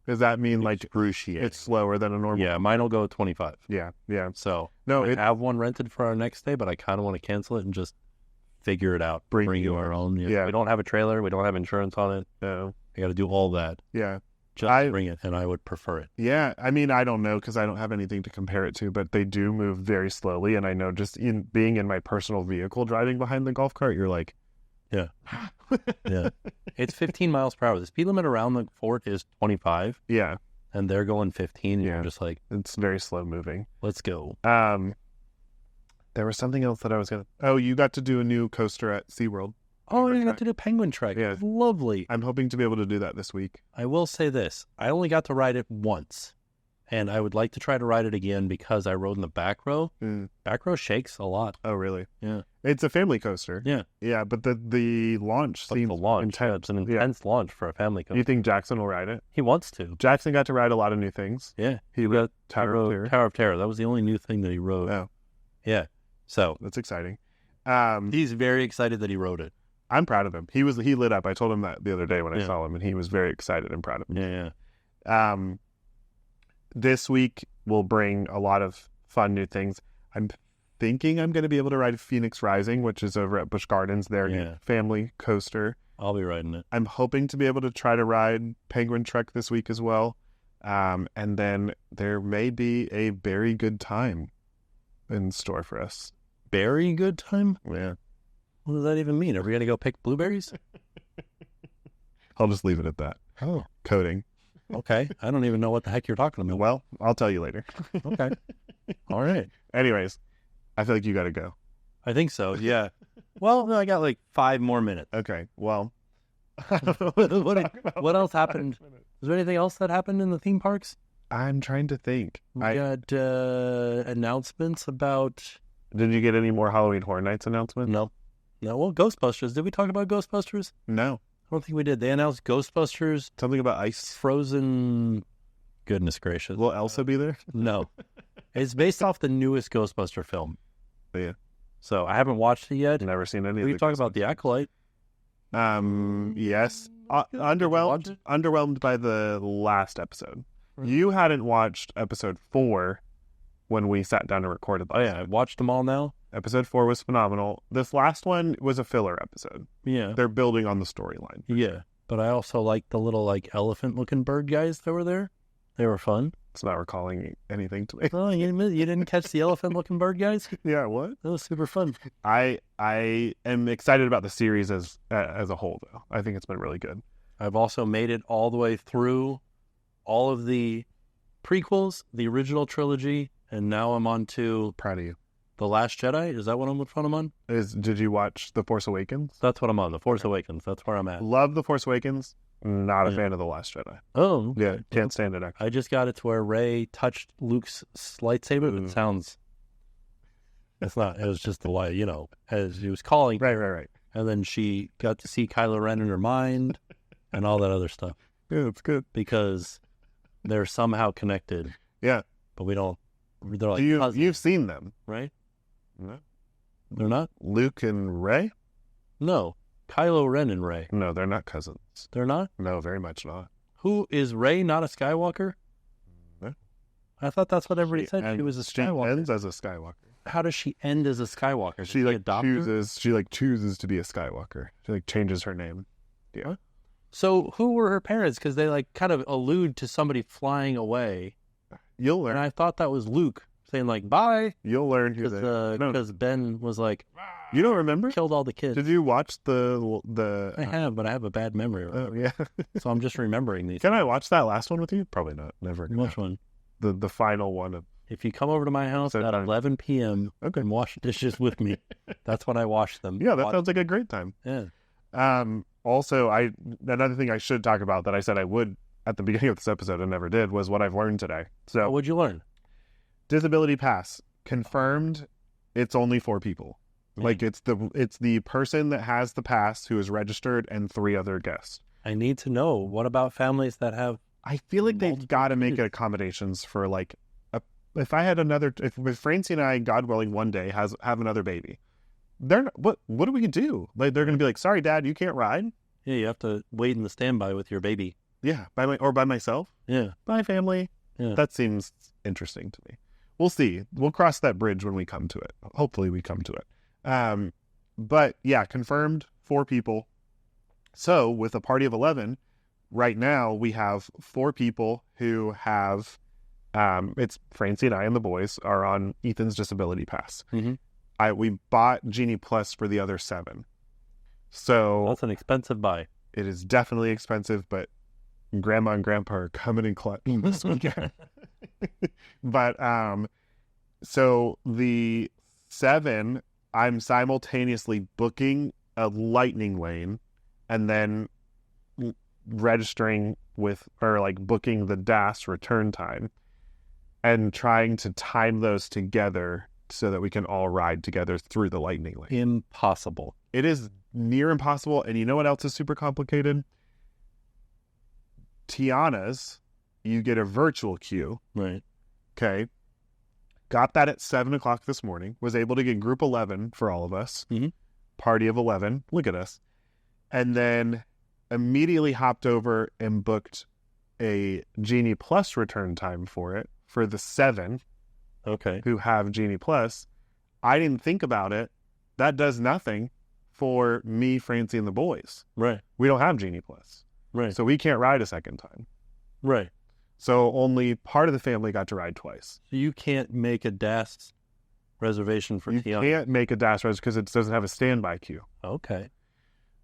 Does that mean like excruciating. it's slower than a normal? Yeah, mine will go at 25. Yeah. So No, I have one rented for our next day, but I kind of want to cancel it and just figure it out. Bring you our own. Yeah. We don't have a trailer. We don't have insurance on it. No. I got to do all that. Yeah. Just bring it, and I would prefer it. Yeah. I mean, I don't know because I don't have anything to compare it to, but they do move very slowly. And I know just in being in my personal vehicle driving behind the golf cart, you're like, yeah. It's 15 miles per hour. The speed limit around the fort is 25. Yeah. And they're going 15. And Yeah. you're just like, it's very slow moving. let's go. There was something else that I was going to... Oh, you got to do a new coaster at SeaWorld. Oh, you got to do Penguin Trek. Yeah. Lovely. I'm hoping to be able to do that this week. I will say this. I only got to ride it once. And I would like to try to ride it again because I rode in the back row. Back row shakes a lot. Oh, really? Yeah. It's a family coaster. Yeah. Yeah, but the launch But seems the launch. intense. It's an intense launch for a family coaster. You think Jackson will ride it? He wants to. Jackson got to ride a lot of new things. Yeah. He got Tower of Terror. Tower of Terror. That was the only new thing that he rode. Oh. Yeah. So That's exciting. he's very excited that he rode it. I'm proud of him. He lit up. I told him that the other day when I Yeah. saw him, and he was very excited and proud of him. Yeah. This week will bring a lot of fun new things. I'm thinking I'm going to be able to ride Phoenix Rising, which is over at Busch Gardens, their new family coaster. I'll be riding it. I'm hoping to be able to try to ride Penguin Trek this week as well. And then there may be a very good time in store for us. Very good time? Yeah. What does that even mean? Are we going to go pick blueberries? I'll just leave it at that. Oh. Coding. Okay. I don't even know what the heck you're talking about. Well, I'll tell you later. Okay. All right. Anyways, I feel like you got to go. I think so. Yeah. Well, no, I got like 5 more minutes. Okay. Well, what else happened? Was there anything else that happened in the theme parks? I'm trying to think. We got announcements about... Did you get any more Halloween Horror Nights announcements? No. Well, Ghostbusters. Did we talk about Ghostbusters? No. I don't think we did. They announced Ghostbusters Something about ice. Frozen... Goodness gracious. Will Elsa be there? No. It's based off the newest Ghostbuster film. Yeah. So I haven't watched it yet. Never seen any of We the talk about The Acolyte. Yes. Did you watch Underwhelmed. it? Underwhelmed by the last episode. Really? You hadn't watched episode 4 when we sat down and recorded. Oh yeah, I've watched them all now. Episode 4 was phenomenal. This last one was a filler episode. Yeah. They're building on the storyline. Yeah. But I also like the little elephant looking bird guys that were there. They were fun. It's not recalling anything to me. Oh, you didn't catch the elephant looking bird guys? Yeah, what? That was super fun. I am excited about the series as a whole, though. I think it's been really good. I've also made it all the way through all of the prequels, the original trilogy, and now I'm on to Proud of you. The Last Jedi. Is that what I'm on? Did you watch The Force Awakens? That's what I'm on. The Force Awakens. That's where I'm at. Love The Force Awakens. Not a fan of The Last Jedi. Oh. Yeah, can't stand it, actually. I just got it to where Rey touched Luke's lightsaber. Ooh. It sounds... It's not. It was just the light, as he was calling. Right. And then she got to see Kylo Ren in her mind and all that other stuff. Yeah, it's good. Because they're somehow connected. Yeah. But we don't... They're like You've cousins, seen them. right? No. They're not? Luke and Rey? No. Kylo Ren and Rey. No, they're not cousins. They're not? No, very much not. Who is Rey not a Skywalker? No. I thought that's what everybody said. She was a She Skywalker. ends as a Skywalker. How does she end as a Skywalker? She adopted her? chooses to be a Skywalker. She changes her name. Yeah. So who were her parents? Because they kind of allude to somebody flying away. You'll learn. And I thought that was Luke saying bye. You'll learn who they are. No, Because Ben was you don't remember? killed all the kids. Did you watch the? I have, but I have a bad memory. Oh yeah. So I'm just remembering these. Can I watch that last one with you? Probably not. Never. Which one? The final one of. If you come over to my house So at time. 11 p.m. Okay. and wash dishes with me, that's when I wash them. Yeah, that sounds like a great time. Yeah. Also, another thing I should talk about that I said I would at the beginning of this episode and never did was what I've learned today. So, What'd you learn? disability pass confirmed. It's only 4 people. Yeah. Like it's the person that has the pass who is registered and 3 other guests. I need to know. What about families that have... I feel like they've Multiple got to make kids. accommodations for if I had if Francie and I, God willing, one day have another baby, they're not, what do we do? They're going to be like, sorry, Dad, you can't ride. Yeah, you have to wait in the standby with your baby. Yeah, by myself. Yeah. Bye, family. Yeah. That seems interesting to me. We'll see. We'll cross that bridge when we come to it. Hopefully, we come to it. But yeah, confirmed 4 people. So with a party of 11, right now we have 4 people who have. It's Francie and I and the boys are on Ethan's disability pass. Mm-hmm. We bought Genie Plus for the other 7. So That's an expensive buy. it is definitely expensive, but Grandma and Grandpa are coming in clutch this weekend. But so the 7, I'm simultaneously booking a lightning lane and then registering booking the DAS return time and trying to time those together so that we can all ride together through the lightning lane. Impossible. It is near impossible. And you know what else is super complicated? Tiana's, you get a virtual queue. Right. Okay. Got that at 7 o'clock this morning. Was able to get group 11 for all of us. Mm-hmm. Party of 11. Look at us. And then immediately hopped over and booked a Genie Plus return time for it for the 7 Okay. who have Genie Plus. I didn't think about it. That does nothing for me, Francie, and the boys. Right. We don't have Genie Plus. Right. So we can't ride a second time. Right. So only part of the family got to ride twice. So you can't make a DAS reservation for You Tiana. can't make a dash res because it doesn't have a standby queue. Okay.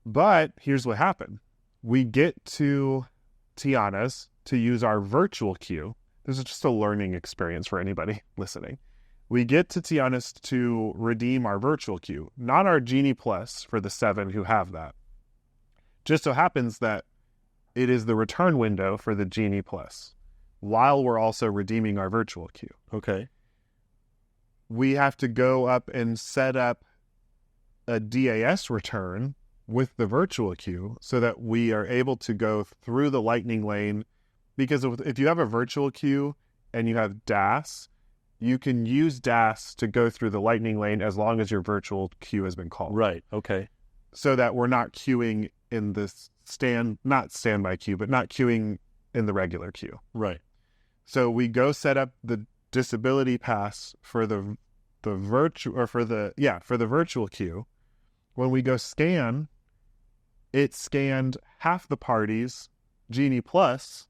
But here's what happened. We get to Tiana's to use our virtual queue. This is just a learning experience for anybody listening. We get to Tiana's to redeem our virtual queue, not our Genie Plus for the 7 who have that. Just so happens that it is the return window for the Genie Plus, while we're also redeeming our virtual queue. Okay. We have to go up and set up a DAS return with the virtual queue so that we are able to go through the lightning lane. Because if you have a virtual queue and you have DAS, you can use DAS to go through the lightning lane as long as your virtual queue has been called. Right. Okay. So that we're not queuing in this not standby queue, but not queuing in the regular queue. Right. So we go set up the disability pass for the virtual queue. When we go scan, it scanned half the parties Genie Plus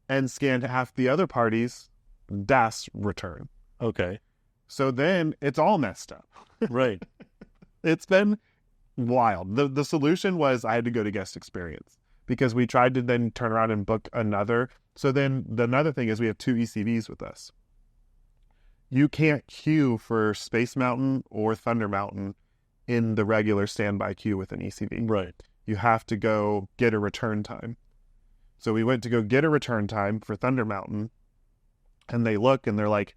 and scanned half the other parties DAS return. Okay. So then it's all messed up. Right. It's been wild. The solution was I had to go to guest experience because we tried to then turn around and book another. So then another thing is we have 2 ECVs with us. You can't queue for Space Mountain or Thunder Mountain in the regular standby queue with an ECV. Right. You have to go get a return time. So we went to go get a return time for Thunder Mountain, and they look and they're like,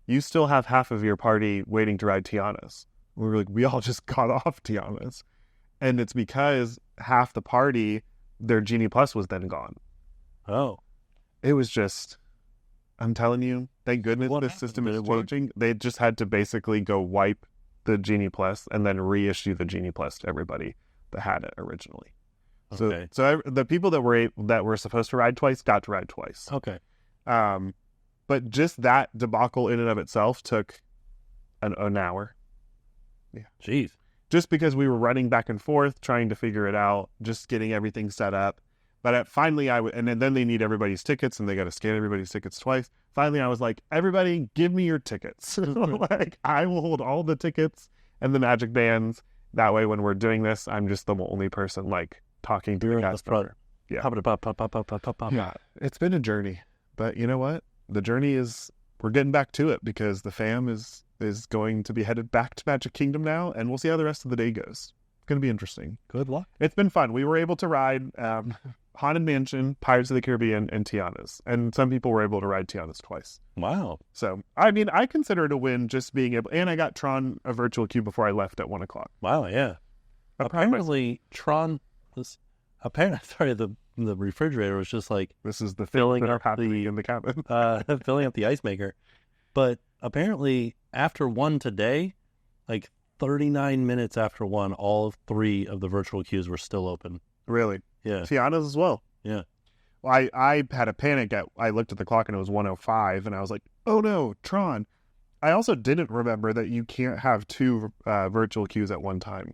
you still have half of your party waiting to ride Tiana's. We were like, we all just got off Tiana's. And it's because half the party, their Genie Plus was then gone. Oh. It was just, I'm telling you, thank goodness this system is changing. They just had to basically go wipe the Genie Plus and then reissue the Genie Plus to everybody that had it originally. Okay. So the people that were supposed to ride twice got to ride twice. Okay. But just that debacle in and of itself took an hour. Yeah. Jeez. Just because we were running back and forth, trying to figure it out, just getting everything set up. But finally, and then they need everybody's tickets, and they got to scan everybody's tickets twice. Finally, I was like, everybody, give me your tickets. Like, I will hold all the tickets and the magic bands. That way, when we're doing this, I'm just the only person, like, talking to the cast member. Yeah. Yeah. It's been a journey. But you know what? The journey is, we're getting back to it because the fam is going to be headed back to Magic Kingdom now, and we'll see how the rest of the day goes. It's going to be interesting. Good luck. It's been fun. We were able to ride Haunted Mansion, Pirates of the Caribbean, and Tiana's. And some people were able to ride Tiana's twice. Wow. So, I mean, I consider it a win just being able, and I got Tron a virtual queue before I left at 1 o'clock. Wow, yeah. Apparently, Tron was, the refrigerator was just like This is the filling thing up happening in the cabin. filling up the ice maker. But apparently, after 1 today, like 39 minutes after 1, all 3 of the virtual queues were still open. Really? Yeah. Tiana's as well. Yeah. Well, I had a panic I looked at the clock and it was 1:05 and I was like, oh no, Tron. I also didn't remember that you can't have 2 virtual queues at one time.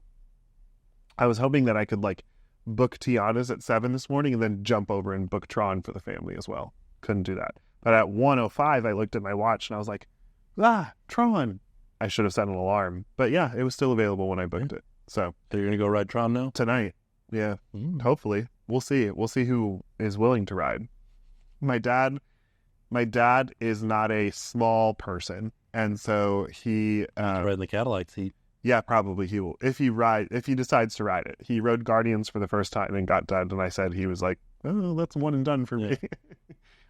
I was hoping that I could like book Tiana's at 7 this morning and then jump over and book Tron for the family as well. Couldn't do that. But at 1:05, I looked at my watch and I was like, Tron. I should have set an alarm. But yeah, it was still available when I booked it. So you're going to go ride Tron now? Tonight. Yeah. Hopefully. We'll see. We'll see who is willing to ride. My dad is not a small person. And so he ride in the Cadillac seat. Yeah, probably he will. If he decides to ride it. He rode Guardians for the first time and got done. And I said he was like, oh, that's one and done for me.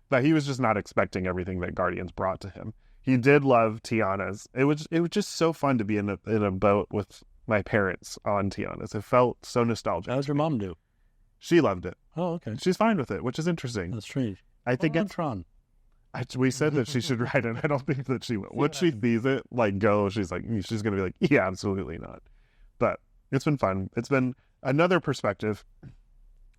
But he was just not expecting everything that Guardians brought to him. He did love Tiana's. It was just so fun to be in a boat with my parents on Tiana's. It felt so nostalgic. How does your mom do? She loved it. Oh, okay. She's fine with it, which is interesting. That's strange. I think it's Tron. We said that she should ride it. I don't think that she will. Once she sees it, like go, she's going to be like, yeah, absolutely not. But it's been fun. It's been another perspective.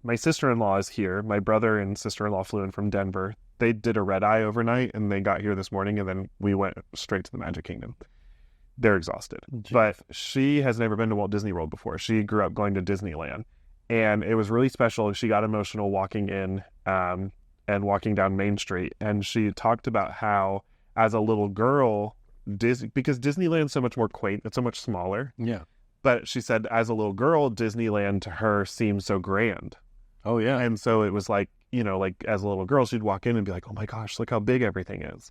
My sister-in-law is here. My brother and sister-in-law flew in from Denver. They did a red-eye overnight, and they got here this morning, and then we went straight to the Magic Kingdom. They're exhausted. Jeez. But she has never been to Walt Disney World before. She grew up going to Disneyland. And it was really special. She got emotional walking in and walking down Main Street. And she talked about how, as a little girl, because Disneyland's so much more quaint, it's so much smaller. Yeah. But she said, as a little girl, Disneyland to her seemed so grand. Oh, yeah. And so it was like, like as a little girl, she'd walk in and be like, oh my gosh, look how big everything is.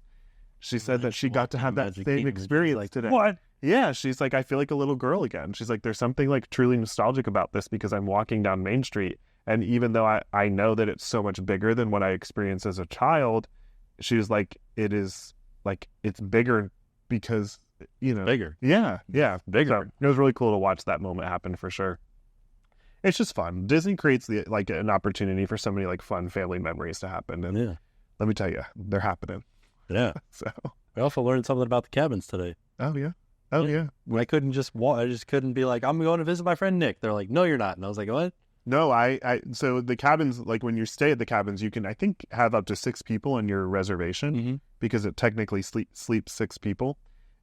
She said that she got to have that same experience today. What? Yeah, she's like, I feel like a little girl again. She's like, there's something like truly nostalgic about this because I'm walking down Main Street. And even though I know that it's so much bigger than what I experienced as a child, she was like, it is like, it's bigger because, Bigger. Yeah, bigger. So it was really cool to watch that moment happen for sure. It's just fun. Disney creates an opportunity for so many like fun family memories to happen. And let me tell you, they're happening. Yeah. So We also learned something about the cabins today. Oh yeah. Oh yeah. I couldn't just walk. I just couldn't be like, I'm going to visit my friend Nick. They're like, no, you're not. And I was like, what? No, so the cabins, like when you stay at the cabins, you can, I think, have up to 6 people on your reservation because it technically sleeps 6 people.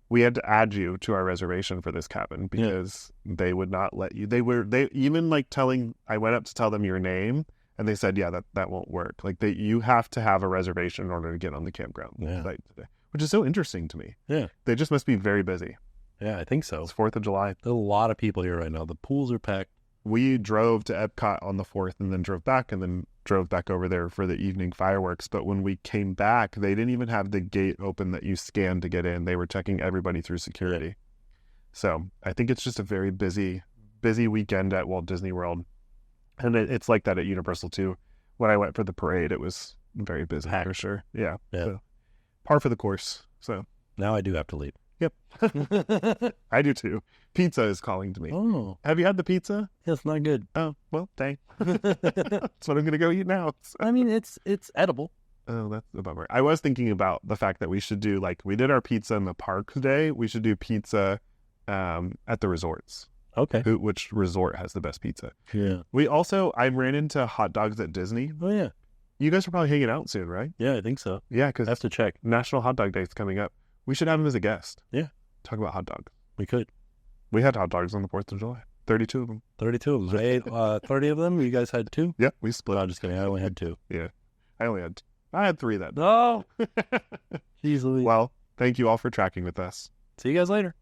We had to add you to our reservation for this cabin because they would not let you. They even like I went up to tell them your name and they said, yeah, that won't work. Like you have to have a reservation in order to get on the campground site today, which is so interesting to me. Yeah. They just must be very busy. Yeah, I think so. It's 4th of July. There's a lot of people here right now. The pools are packed. We drove to Epcot on the 4th and then drove back over there for the evening fireworks. But when we came back, they didn't even have the gate open that you scan to get in. They were checking everybody through security. Yeah. So I think it's just a very busy weekend at Walt Disney World. And it's like that at Universal too. When I went for the parade, it was very busy for sure. Yeah. So, par for the course. So now I do have to leave. Yep. I do too. Pizza is calling to me. Oh. Have you had the pizza? Yeah, it's not good. Oh, well, dang. That's what I'm going to go eat now. So. I mean, it's edible. Oh, that's a bummer. I was thinking about the fact that we should do, like, we did our pizza in the park today. We should do pizza at the resorts. Okay. Which resort has the best pizza? Yeah. I ran into hot dogs at Disney. Oh, yeah. You guys are probably hanging out soon, right? Yeah, I think so. Yeah, because I have to check. National Hot Dog Day is coming up. We should have him as a guest. Yeah. Talk about hot dogs. We could. We had hot dogs on the 4th of July. 32 of them. 32 of them. I ate 30 of them. You guys had 2? Yeah, we split. No, I'm just kidding. I only had 2. Yeah. I had 3 that day. No. Jeez Louise. Well, thank you all for tracking with us. See you guys later.